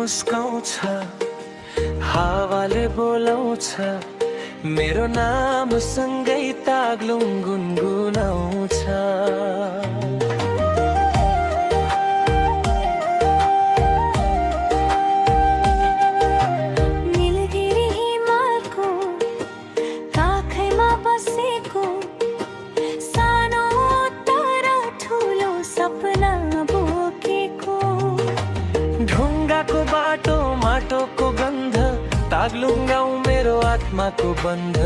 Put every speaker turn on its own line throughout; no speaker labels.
मुस्काउँछ, हावाले बोलाउँछ, मेरो नाम सँगै ताग्लुङ गुनगुनाउँछ।
नीलगिरी हिमालको काखैमा बसेको सानो तर ठुलो सपना बोकेको,
ढुङ्गाको बाटो माटोको गन्ध, ताग्लुङ गाउँ मेरो आत्माको बन्ध।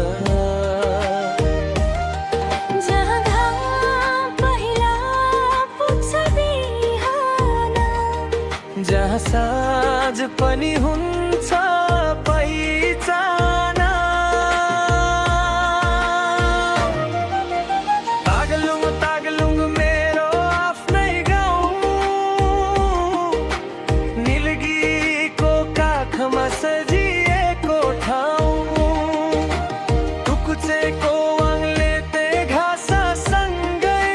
जहाँ घाम पहिला पुग्छ बिहान,
जहाँ साँझ पनि हुन्छ पहिचान। ताग्लुङ ताग्लुङ मेरो आफ्नै गाउँ, नीलगिरीको काखमा सजिएको ठाउँ। टुकुचेको वाङलेते घाँससँगै,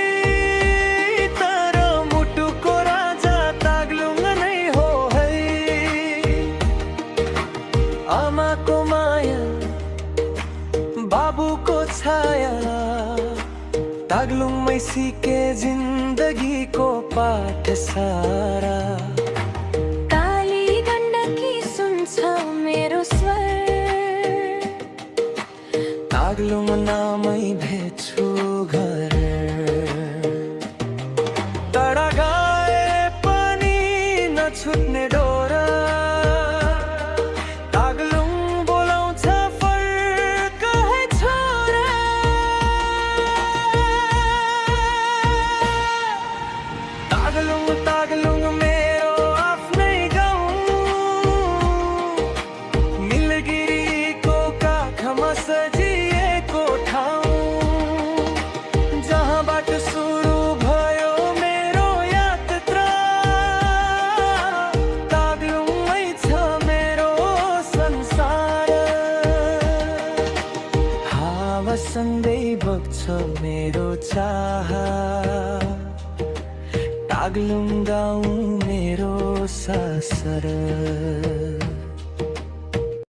तर मुटुको राजा ताग्लुङ नै हो है। आमाको माया, बाबुको छाया, ताग्लुङमै सिके जिन्दगीको पाठशाला।
काली गण्डकी सुन्छ मेरो स्वर,
ताग्लुङ नामै भेट्छु घर। टाढा गए पनि नछुट्ने डोरा, ताग्लुङ बोलाउँछ फर्क है छोरा। ताग्लुङ ताग्लुङ मेरो आफ्नै गाउँ, नीलगिरीको काखमा सजिएको ठाउँ। जहाँबाट सुरु भयो मेरो यात्रा, ताग्लुङमै छ मेरो संसार। हावासँगै बग्छ मेरो चाह, ताग्लुङ गाउँ मेरो सासर।